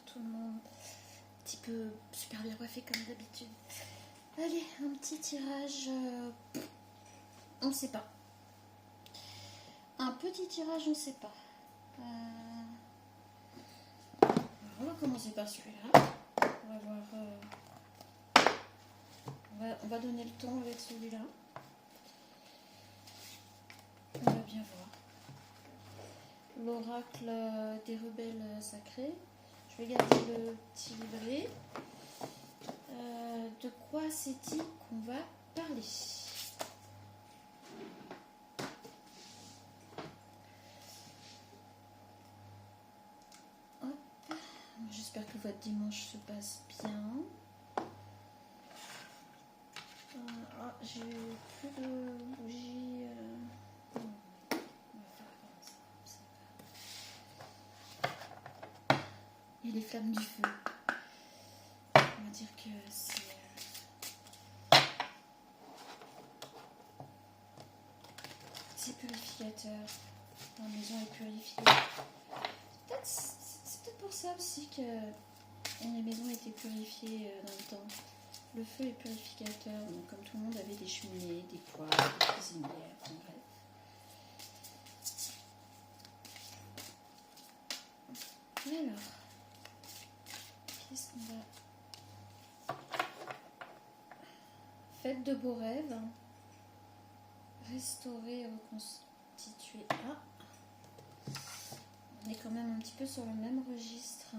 tout le monde. Un petit peu super bien coiffé comme d'habitude. Allez, un petit tirage. On ne sait pas. Un petit tirage, on ne sait pas. On va commencer par celui-là. On va voir. On va donner le ton avec celui-là. On va bien voir. L'oracle des rebelles sacrés. Je vais garder le petit livret. De quoi c'est-il qu'on va parler? Hop. J'espère que votre dimanche se passe bien. J'ai plus de bougies. On va faire comme ça. Et les flammes du feu. On va dire que c'est purificateur. La maison est purifiée. C'est peut-être pour ça aussi que les maisons étaient purifiées dans le temps. Le feu est purificateur. Donc, comme tout le monde avait des cheminées, des poêles, des cuisinières, en bref. Alors, qu'est-ce qu'on va... Faites de beaux rêves. Restaurer et reconstituer. On est quand même un petit peu sur le même registre.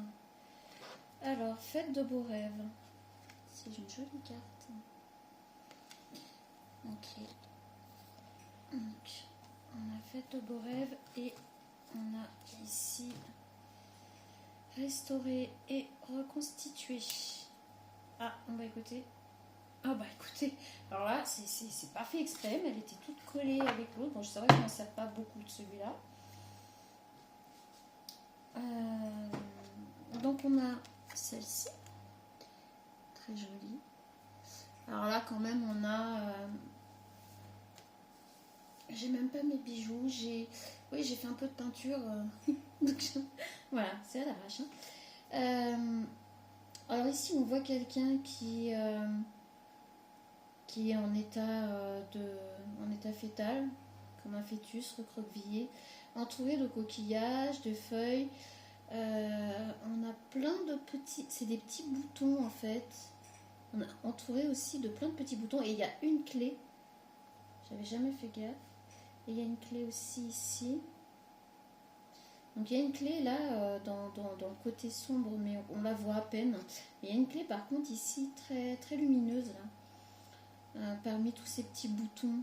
Alors, faites de beaux rêves. C'est une jolie carte. Ok. Donc, on a fait de beaux rêves et on a ici restaurer et reconstituer. On va écouter. Écoutez, alors là, c'est pas fait exprès, mais elle était toute collée avec l'autre. Bon, je sais vrai que je m'en sers pas beaucoup de celui-là. Donc, on a celle-ci. Très jolie. Alors là, quand même, on a... j'ai même pas mes bijoux. J'ai fait un peu de peinture. Donc, voilà, c'est à l'arrache. Alors ici, on voit quelqu'un qui est en état fœtal, comme un fœtus recroquevillé, entouré de coquillages, de feuilles. On a plein de petits... C'est des petits boutons, en fait. On a entouré aussi de plein de petits boutons. Et il y a une clé. J'avais jamais fait gaffe. Et il y a une clé aussi ici. Donc il y a une clé là dans le côté sombre, mais on la voit à peine. Il y a une clé par contre ici très, très lumineuse là, parmi tous ces petits boutons.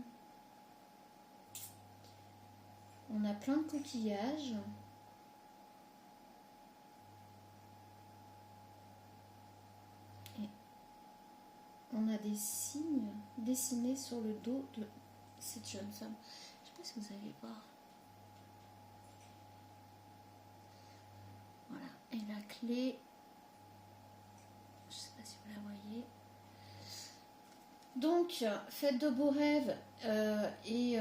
On a plein de coquillages. Et on a des signes dessinés sur le dos de cette jeune femme. Je ne sais pas si vous allez voir. Voilà, et la clé, je ne sais pas si vous la voyez. Donc, faites de beaux rêves et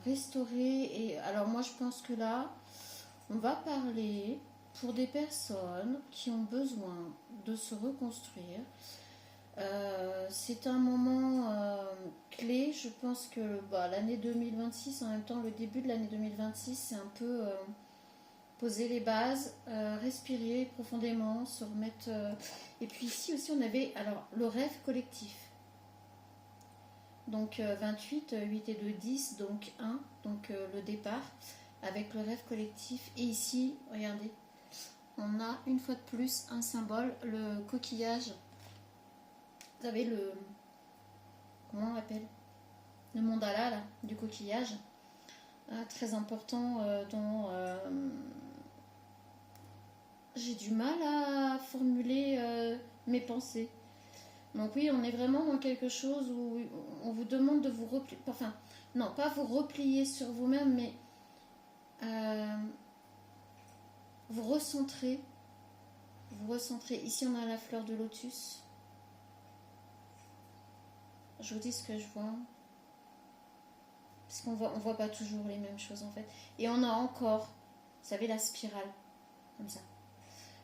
restaurer. Et alors moi, je pense que là, on va parler pour des personnes qui ont besoin de se reconstruire. C'est un moment clé. Je pense que l'année 2026, en même temps, le début de l'année 2026, c'est un peu... poser les bases, respirer profondément, se remettre... Et puis ici aussi, on avait le rêve collectif. Donc 28, 8 et 2, 10, donc 1, donc le départ avec le rêve collectif. Et ici, regardez, on a une fois de plus un symbole, le coquillage. Vous savez, comment on l'appelle? Le mandala là, du coquillage. Très important dont... j'ai du mal à formuler mes pensées. Donc oui, on est vraiment dans quelque chose où on vous demande de vous replier, enfin, non, pas vous replier sur vous-même, mais vous recentrer. Vous recentrer. Ici, on a la fleur de lotus. Je vous dis ce que je vois. Parce qu'on voit pas toujours les mêmes choses, en fait. Et on a encore, vous savez, la spirale. Comme ça.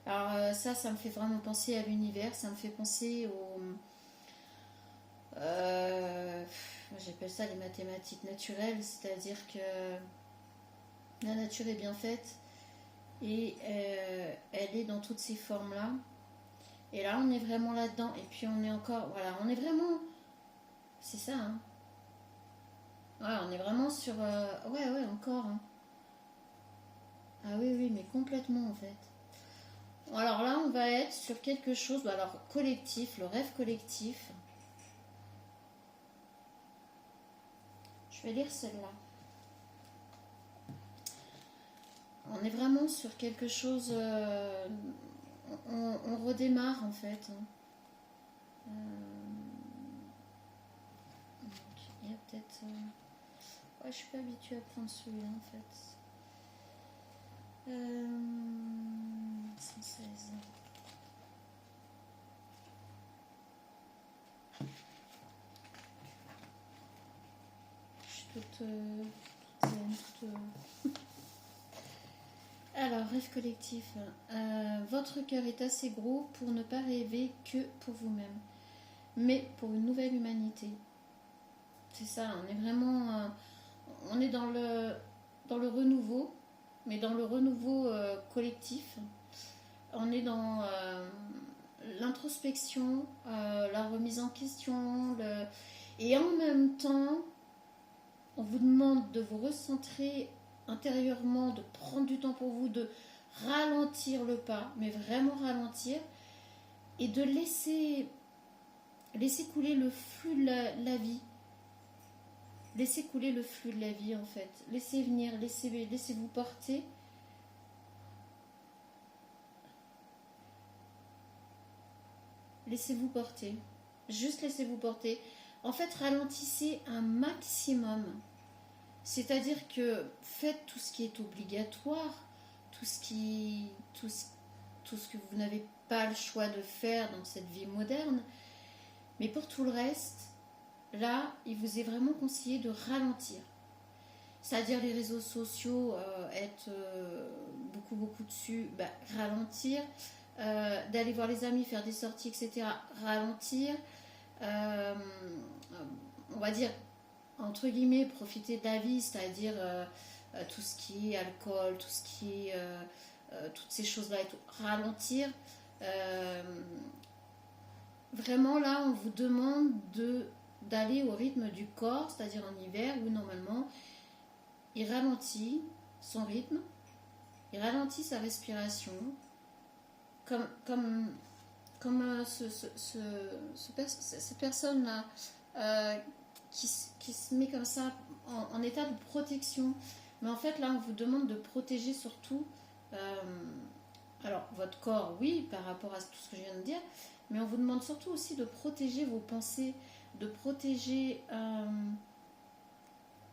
Alors ça me fait vraiment penser à l'univers, ça me fait penser au... j'appelle ça les mathématiques naturelles, c'est-à-dire que la nature est bien faite et elle est dans toutes ces formes-là. Et là, on est vraiment là-dedans. Et puis, on est encore... Voilà, on est vraiment... C'est ça, hein. Ouais, on est vraiment sur... Ouais, ouais, encore, hein. Ah oui, oui, mais complètement, en fait. Alors là, on va être sur quelque chose... Alors, collectif, le rêve collectif. Je vais lire celle-là. On est vraiment sur quelque chose... on redémarre, en fait, hein. Donc, il y a peut-être... Ouais, je suis pas habituée à prendre celui-là, en fait. 116. Je suis toute zen, Alors, rêve collectif. Votre cœur est assez gros pour ne pas rêver que pour vous-même, mais pour une nouvelle humanité. C'est ça, on est vraiment... on est dans le renouveau, mais dans le renouveau collectif. On est dans l'introspection, la remise en question, et en même temps, on vous demande de vous recentrer intérieurement, de prendre du temps pour vous, de ralentir le pas, mais vraiment ralentir, et de laisser couler le flux de la vie. Laissez couler le flux de la vie, en fait. Laissez venir, laissez-vous porter. Laissez-vous porter. Juste laissez-vous porter. En fait, ralentissez un maximum. C'est-à-dire que faites tout ce qui est obligatoire, tout ce que vous n'avez pas le choix de faire dans cette vie moderne. Mais pour tout le reste, là, il vous est vraiment conseillé de ralentir. C'est-à-dire les réseaux sociaux, être beaucoup dessus, ralentir. D'aller voir les amis, faire des sorties, etc. Ralentir. Euh, on va dire, entre guillemets, profiter de la vie, c'est-à-dire tout ce qui est alcool, tout ce qui est... toutes ces choses-là et tout. Ralentir. Vraiment, là, on vous demande d'aller au rythme du corps, c'est-à-dire en hiver, où normalement, il ralentit son rythme, il ralentit sa respiration, comme cette personne-là qui se met comme ça en état de protection. Mais en fait, là, on vous demande de protéger surtout, alors, votre corps, oui, par rapport à tout ce que je viens de dire, mais on vous demande surtout aussi de protéger vos pensées, de protéger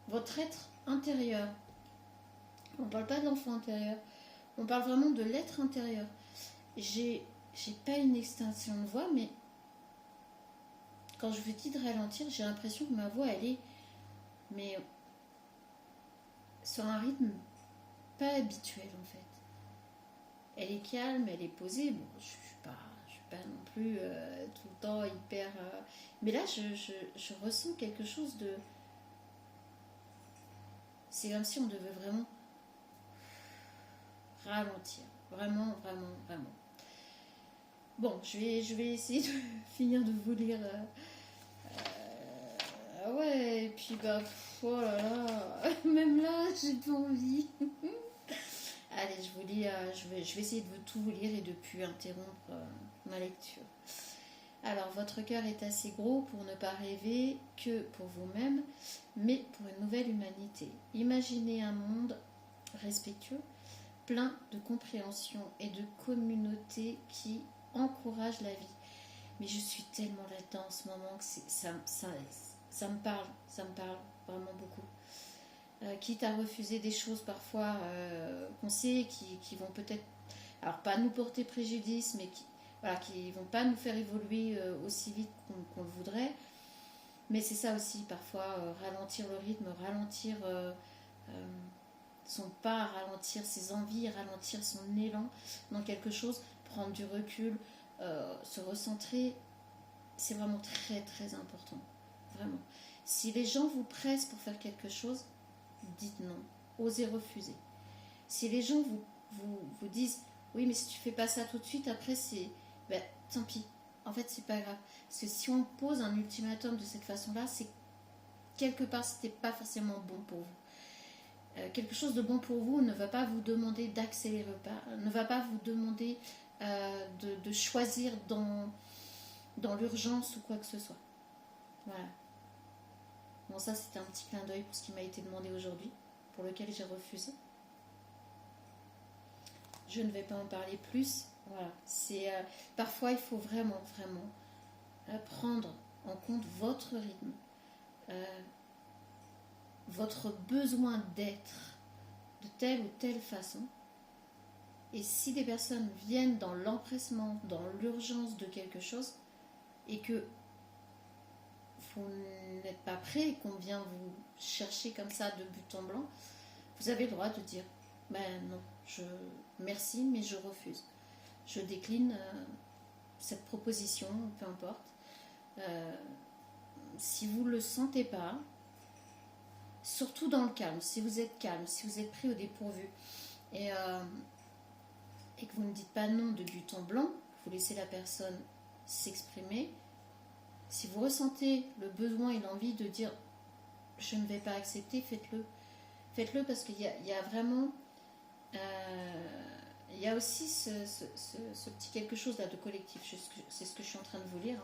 votre être intérieur. On ne parle pas de l'enfant intérieur, on parle vraiment de l'être intérieur. J'ai pas une extinction de voix, mais quand je vous dis de ralentir, j'ai l'impression que ma voix, elle est mais sur un rythme pas habituel, en fait. Elle est calme, elle est posée. Bon, je suis pas non plus tout le temps hyper... Mais là, je ressens quelque chose de... C'est comme si on devait vraiment ralentir. Vraiment. Bon, je vais essayer de finir de vous lire. Ouais, et puis oh là là, même là, j'ai pas envie. Allez, je vous lis, je vais essayer de tout vous lire et de ne plus interrompre ma lecture. Alors, votre cœur est assez gros pour ne pas rêver que pour vous-même, mais pour une nouvelle humanité. Imaginez un monde respectueux, plein de compréhension et de communauté qui encourage la vie. Mais je suis tellement là-dedans en ce moment que ça me parle vraiment beaucoup. Quitte à refuser des choses parfois qu'on sait qui vont peut-être, alors pas nous porter préjudice, mais qui vont pas nous faire évoluer aussi vite qu'on le voudrait. Mais c'est ça aussi, parfois, ralentir le rythme, ralentir son pas, ralentir ses envies, ralentir son élan dans quelque chose, prendre du recul, se recentrer, c'est vraiment très très important. Vraiment. Si les gens vous pressent pour faire quelque chose, dites non. Osez refuser. Si les gens vous disent oui, mais si tu fais pas ça tout de suite, après c'est. Ben, tant pis. En fait, c'est pas grave. Parce que si on pose un ultimatum de cette façon-là, c'est quelque part, c'était pas forcément bon pour vous. Quelque chose de bon pour vous ne va pas vous demander d'accélérer le pas, ne va pas vous demander de choisir dans l'urgence ou quoi que ce soit. Voilà. Bon, ça, c'était un petit clin d'œil pour ce qui m'a été demandé aujourd'hui, pour lequel j'ai refusé. Je ne vais pas en parler plus. Voilà. Parfois, il faut vraiment, vraiment prendre en compte votre rythme, votre besoin d'être de telle ou telle façon. Et si des personnes viennent dans l'empressement, dans l'urgence de quelque chose, et que vous n'êtes pas prêt et qu'on vient vous chercher comme ça de but en blanc, vous avez le droit de dire ben non, merci, mais je refuse. Je décline cette proposition, peu importe. Si vous ne le sentez pas, surtout dans le calme, si vous êtes calme, si vous êtes pris au dépourvu et que vous ne dites pas non de but en blanc, vous laissez la personne s'exprimer. Si vous ressentez le besoin et l'envie de dire je ne vais pas accepter, faites-le. Faites-le parce qu'il y a vraiment... il y a aussi ce petit quelque chose là de collectif. C'est ce que je suis en train de vous lire.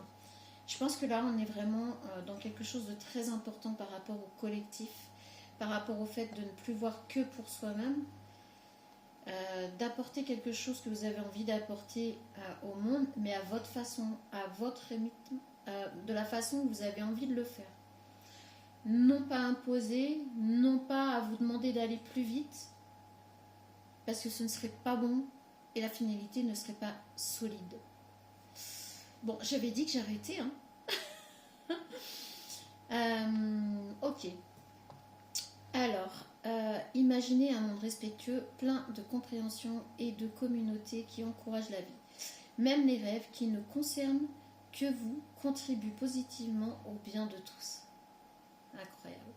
Je pense que là, on est vraiment dans quelque chose de très important par rapport au collectif, par rapport au fait de ne plus voir que pour soi-même, d'apporter quelque chose que vous avez envie d'apporter au monde, mais à votre façon, à votre rythme, de la façon où vous avez envie de le faire. Non pas imposer, non pas à vous demander d'aller plus vite, parce que ce ne serait pas bon et la finalité ne serait pas solide. Bon, j'avais dit que j'arrêtais, hein. Ok. Alors, imaginez un monde respectueux, plein de compréhension et de communauté qui encourage la vie. Même les rêves qui ne concernent que vous contribuent positivement au bien de tous. Incroyable.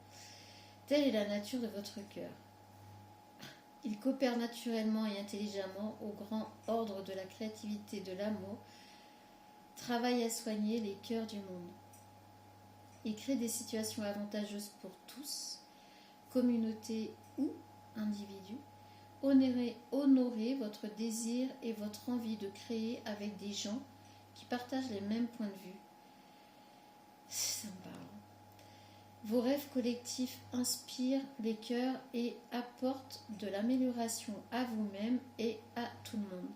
Telle est la nature de votre cœur. Il coopère naturellement et intelligemment au grand ordre de la créativité, de l'amour, travaille à soigner les cœurs du monde. Il crée des situations avantageuses pour tous, communauté ou individu. Honorez votre désir et votre envie de créer avec des gens qui partagent les mêmes points de vue. Ça me parle. Vos rêves collectifs inspirent les cœurs et apportent de l'amélioration à vous-même et à tout le monde.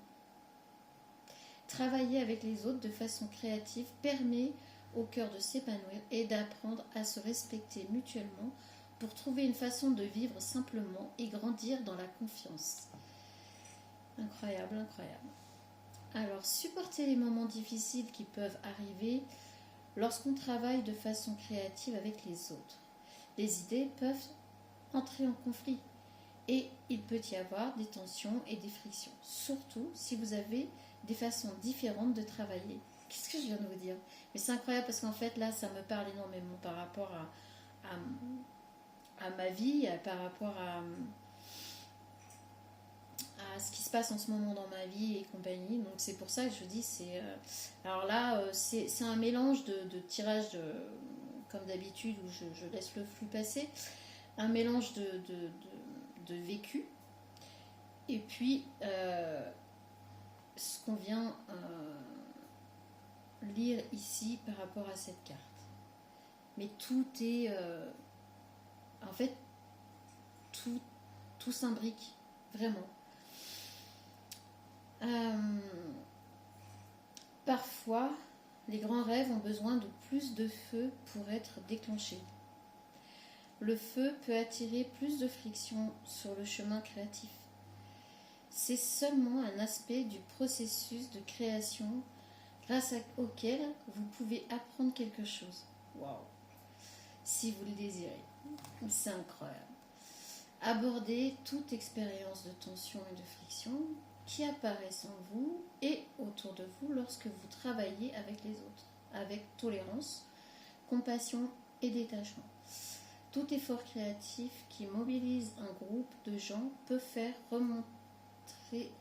Travailler avec les autres de façon créative permet au cœur de s'épanouir et d'apprendre à se respecter mutuellement pour trouver une façon de vivre simplement et grandir dans la confiance. Incroyable, incroyable. Alors, supporter les moments difficiles qui peuvent arriver lorsqu'on travaille de façon créative avec les autres. Les idées peuvent entrer en conflit et il peut y avoir des tensions et des frictions, surtout si vous avez des façons différentes de travailler. Qu'est-ce que je viens de vous dire? Mais c'est incroyable parce qu'en fait là ça me parle énormément par rapport à ma vie, par rapport à ce qui se passe en ce moment dans ma vie et compagnie. Donc c'est pour ça que je dis alors là c'est un mélange de tirage comme d'habitude où je laisse le flux passer, un mélange de vécu et puis ce qu'on vient lire ici par rapport à cette carte. Mais tout est en fait tout s'imbrique vraiment. Parfois, les grands rêves ont besoin de plus de feu pour être déclenchés. Le feu peut attirer plus de friction sur le chemin créatif. C'est seulement un aspect du processus de création grâce auquel vous pouvez apprendre quelque chose. Waouh! Si vous le désirez. C'est incroyable. Abordez toute expérience de tension et de friction, qui apparaissent en vous et autour de vous lorsque vous travaillez avec les autres, avec tolérance, compassion et détachement. Tout effort créatif qui mobilise un groupe de gens peut faire remontrer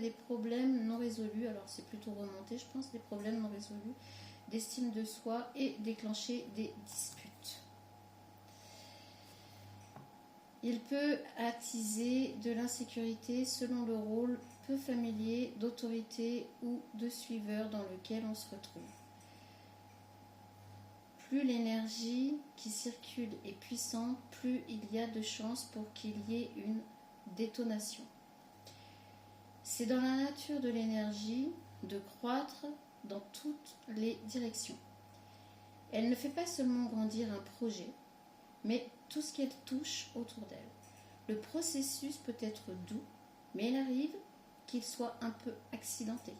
des problèmes non résolus, alors c'est plutôt remonter je pense, des problèmes non résolus d'estime de soi et déclencher des disputes. Il peut attiser de l'insécurité selon le rôle peu familier d'autorité ou de suiveur dans lequel on se retrouve. Plus l'énergie qui circule est puissante, plus il y a de chances pour qu'il y ait une détonation. C'est dans la nature de l'énergie de croître dans toutes les directions. Elle ne fait pas seulement grandir un projet, mais tout ce qu'elle touche autour d'elle. Le processus peut être doux, mais il arrive qu'il soit un peu accidenté.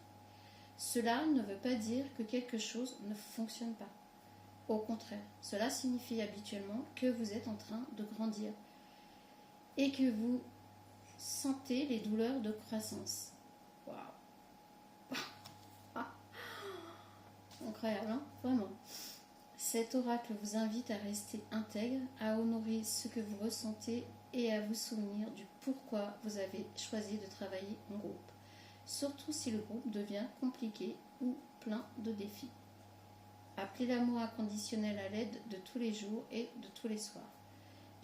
Cela ne veut pas dire que quelque chose ne fonctionne pas. Au contraire, cela signifie habituellement que vous êtes en train de grandir et que vous sentez les douleurs de croissance. Waouh! Incroyable, hein? Vraiment. Cet oracle vous invite à rester intègre, à honorer ce que vous ressentez et à vous souvenir du pourquoi vous avez choisi de travailler en groupe, surtout si le groupe devient compliqué ou plein de défis. Appelez l'amour inconditionnel à l'aide de tous les jours et de tous les soirs.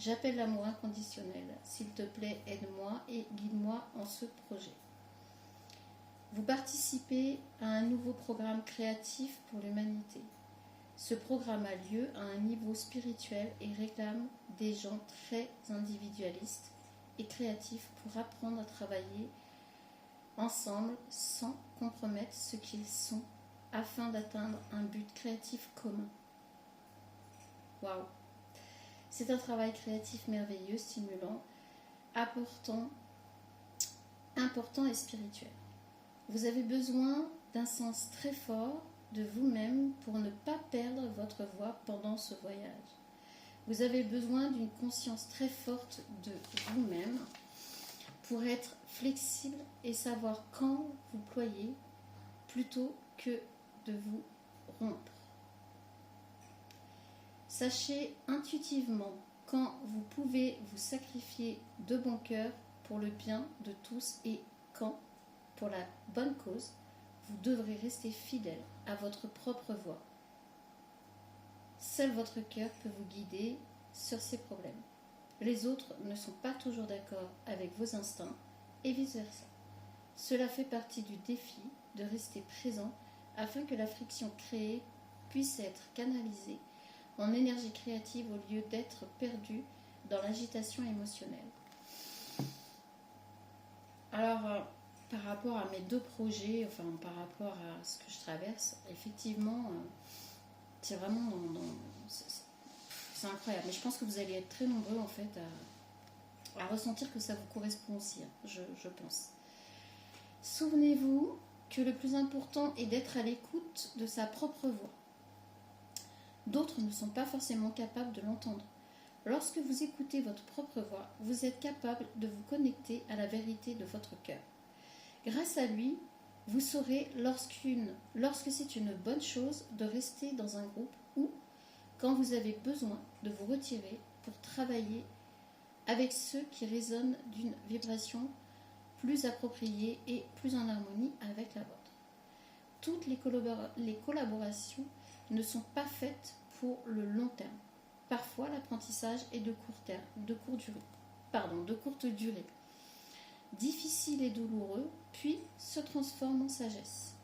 J'appelle l'amour inconditionnel. S'il te plaît, aide-moi et guide-moi en ce projet. Vous participez à un nouveau programme créatif pour l'humanité. Ce programme a lieu à un niveau spirituel et réclame des gens très individualistes et créatifs pour apprendre à travailler ensemble sans compromettre ce qu'ils sont afin d'atteindre un but créatif commun. Waouh! C'est un travail créatif merveilleux, stimulant, important et spirituel. Vous avez besoin d'un sens très fort de vous-même pour ne pas perdre votre voix pendant ce voyage. Vous avez besoin d'une conscience très forte de vous-même pour être flexible et savoir quand vous ployer plutôt que de vous rompre. Sachez intuitivement quand vous pouvez vous sacrifier de bon cœur pour le bien de tous et quand, pour la bonne cause, vous devrez rester fidèle à votre propre voix. Seul votre cœur peut vous guider sur ces problèmes. Les autres ne sont pas toujours d'accord avec vos instincts et vice-versa. Cela fait partie du défi de rester présent afin que la friction créée puisse être canalisée en énergie créative au lieu d'être perdue dans l'agitation émotionnelle. Alors, par rapport à mes deux projets, enfin par rapport à ce que je traverse, effectivement, c'est vraiment c'est incroyable. Mais je pense que vous allez être très nombreux en fait à ressentir que ça vous correspond aussi, je pense. Souvenez-vous que le plus important est d'être à l'écoute de sa propre voix. D'autres ne sont pas forcément capables de l'entendre. Lorsque vous écoutez votre propre voix, vous êtes capable de vous connecter à la vérité de votre cœur. Grâce à lui, vous saurez lorsque c'est une bonne chose de rester dans un groupe ou quand vous avez besoin de vous retirer pour travailler avec ceux qui résonnent d'une vibration plus appropriée et plus en harmonie avec la vôtre. Toutes les collaborations ne sont pas faites pour le long terme. Parfois, l'apprentissage est de courte durée. Difficile et douloureux, puis se transforme en sagesse.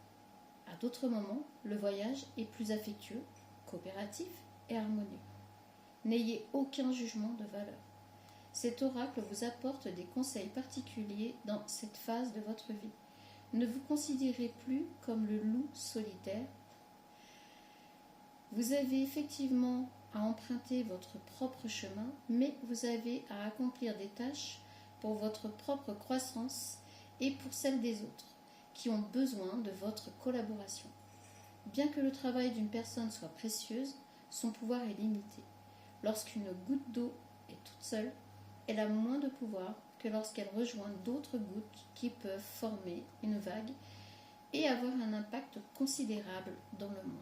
À d'autres moments, le voyage est plus affectueux, coopératif et harmonieux. N'ayez aucun jugement de valeur. Cet oracle vous apporte des conseils particuliers dans cette phase de votre vie. Ne vous considérez plus comme le loup solitaire. Vous avez effectivement à emprunter votre propre chemin, mais vous avez à accomplir des tâches pour votre propre croissance et pour celle des autres, qui ont besoin de votre collaboration. Bien que le travail d'une personne soit précieuse, son pouvoir est limité. Lorsqu'une goutte d'eau est toute seule, elle a moins de pouvoir que lorsqu'elle rejoint d'autres gouttes qui peuvent former une vague et avoir un impact considérable dans le monde.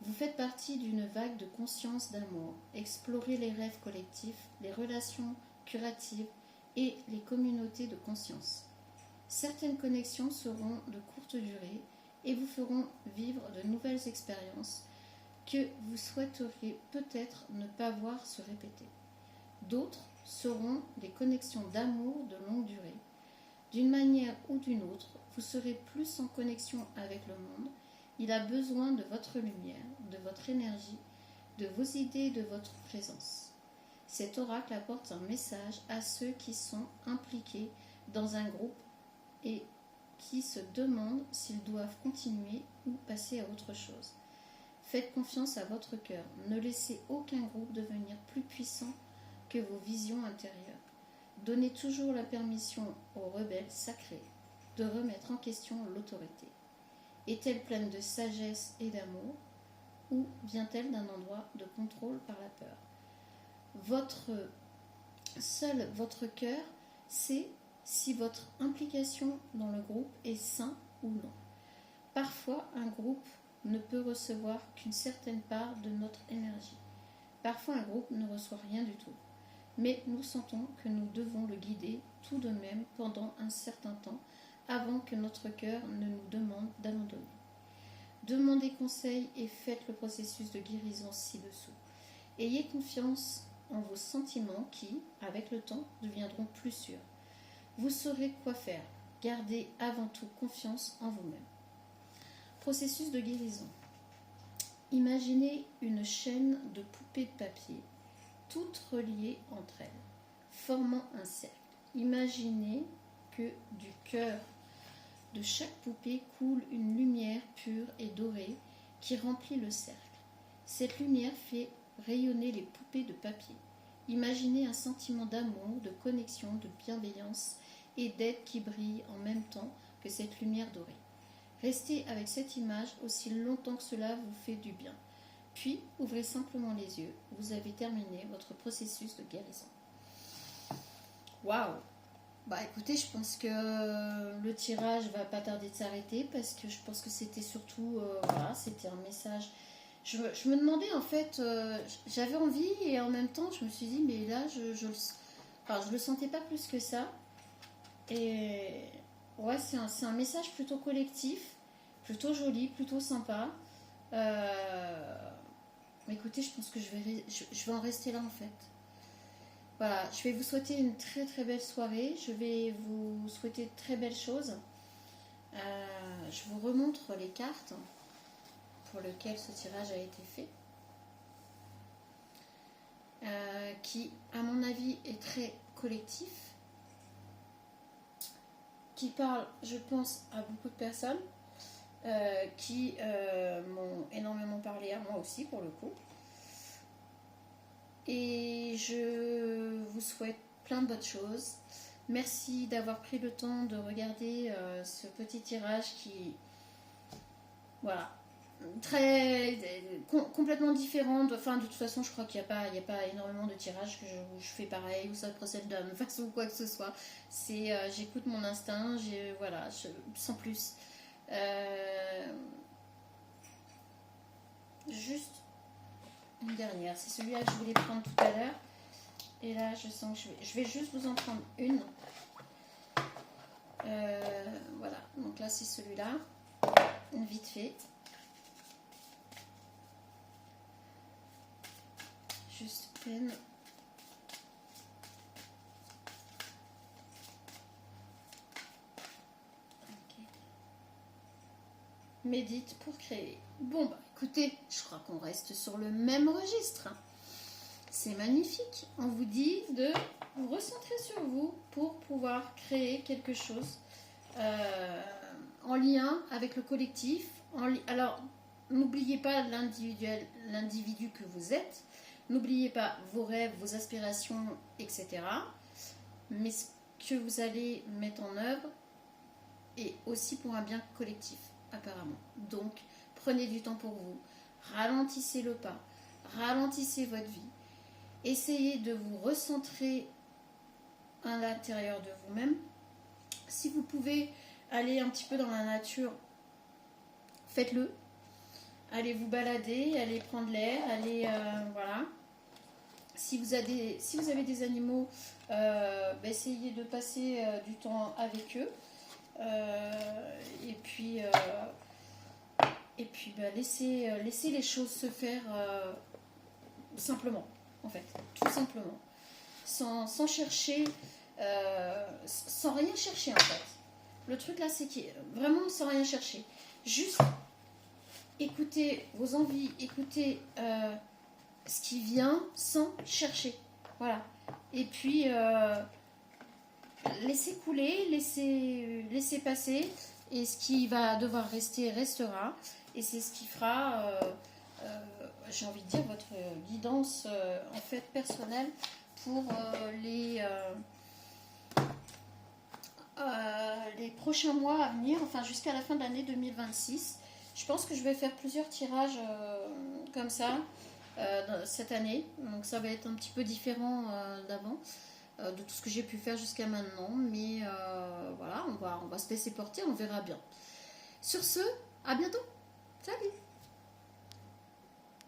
Vous faites partie d'une vague de conscience d'amour. Explorez les rêves collectifs, les relations curatives et les communautés de conscience. Certaines connexions seront de courte durée et vous feront vivre de nouvelles expériences que vous souhaiteriez peut-être ne pas voir se répéter. D'autres seront des connexions d'amour de longue durée. D'une manière ou d'une autre, vous serez plus en connexion avec le monde. Il a besoin de votre lumière, de votre énergie, de vos idées et de votre présence. Cet oracle apporte un message à ceux qui sont impliqués dans un groupe et qui se demandent s'ils doivent continuer ou passer à autre chose. Faites confiance à votre cœur. Ne laissez aucun groupe devenir plus puissant que vos visions intérieures. Donnez toujours la permission aux rebelles sacrés de remettre en question l'autorité. Est-elle pleine de sagesse et d'amour ou vient-elle d'un endroit de contrôle par la peur? Seul votre cœur sait si votre implication dans le groupe est sain ou non. Parfois, un groupe ne peut recevoir qu'une certaine part de notre énergie. Parfois, un groupe ne reçoit rien du tout. Mais nous sentons que nous devons le guider tout de même pendant un certain temps avant que notre cœur ne nous demande d'abandonner. Demandez conseil et faites le processus de guérison ci-dessous. Ayez confiance en vos sentiments qui, avec le temps, deviendront plus sûrs. Vous saurez quoi faire. Gardez avant tout confiance en vous-même. Processus de guérison. Imaginez une chaîne de poupées de papier, toutes reliées entre elles, formant un cercle. Imaginez que du cœur de chaque poupée coule une lumière pure et dorée qui remplit le cercle. Cette lumière fait rayonner les poupées de papier. Imaginez un sentiment d'amour, de connexion, de bienveillance et d'aide qui brille en même temps que cette lumière dorée. Restez avec cette image aussi longtemps que cela vous fait du bien. Puis, ouvrez simplement les yeux. Vous avez terminé votre processus de guérison. Waouh! Bah écoutez, je pense que le tirage va pas tarder de s'arrêter parce que je pense que c'était surtout, voilà, c'était un message. Je me demandais en fait, j'avais envie et en même temps je me suis dit, mais là je le sentais pas plus que ça. Et ouais, c'est un message plutôt collectif, plutôt joli, plutôt sympa. Mais écoutez, je pense que je vais en rester là en fait. Voilà, je vais vous souhaiter une très très belle soirée. Je vais vous souhaiter de très belles choses. Je vous remontre les cartes pour lesquelles ce tirage a été fait. Qui, à mon avis, est très collectif. Qui parle, je pense, à beaucoup de personnes. Qui m'ont énormément parlé à moi aussi, pour le coup. Et je vous souhaite plein de bonnes choses. Merci d'avoir pris le temps de regarder ce petit tirage qui, voilà, complètement différent. De toute façon, je crois qu'il n'y a pas énormément de tirages où je fais pareil, où ça procède de la même façon ou quoi que ce soit. J'écoute mon instinct, sans plus. Juste une dernière, c'est celui-là que je voulais prendre tout à l'heure. Et là, je sens que je vais juste vous en prendre une. Voilà, donc là, c'est celui-là. Vite fait. Juste peine. Okay. Médite pour créer. Bon, bah écoutez, je crois qu'on reste sur le même registre. C'est magnifique. On vous dit de vous recentrer sur vous pour pouvoir créer quelque chose en lien avec le collectif. Alors, n'oubliez pas l'individu que vous êtes. N'oubliez pas vos rêves, vos aspirations, etc. Mais ce que vous allez mettre en œuvre est aussi pour un bien collectif, apparemment. Donc, prenez du temps pour vous. Ralentissez le pas. Ralentissez votre vie. Essayez de vous recentrer à l'intérieur de vous-même. Si vous pouvez aller un petit peu dans la nature, faites-le. Allez vous balader, allez prendre l'air, allez voilà. Si vous avez des animaux, essayez de passer du temps avec eux. Laissez les choses se faire simplement, en fait, tout simplement. Sans chercher, sans rien chercher en fait. Le truc là, c'est vraiment sans rien chercher. Juste écoutez vos envies, écoutez ce qui vient sans chercher. Voilà. Et puis, laissez couler, laissez passer. Et ce qui va devoir rester, restera. Et c'est ce qui fera, j'ai envie de dire, votre guidance en fait personnelle pour les prochains mois à venir, enfin jusqu'à la fin de l'année 2026. Je pense que je vais faire plusieurs tirages comme ça cette année. Donc ça va être un petit peu différent d'avant, de tout ce que j'ai pu faire jusqu'à maintenant. Mais voilà, on va se laisser porter, on verra bien. Sur ce, à bientôt. Salut!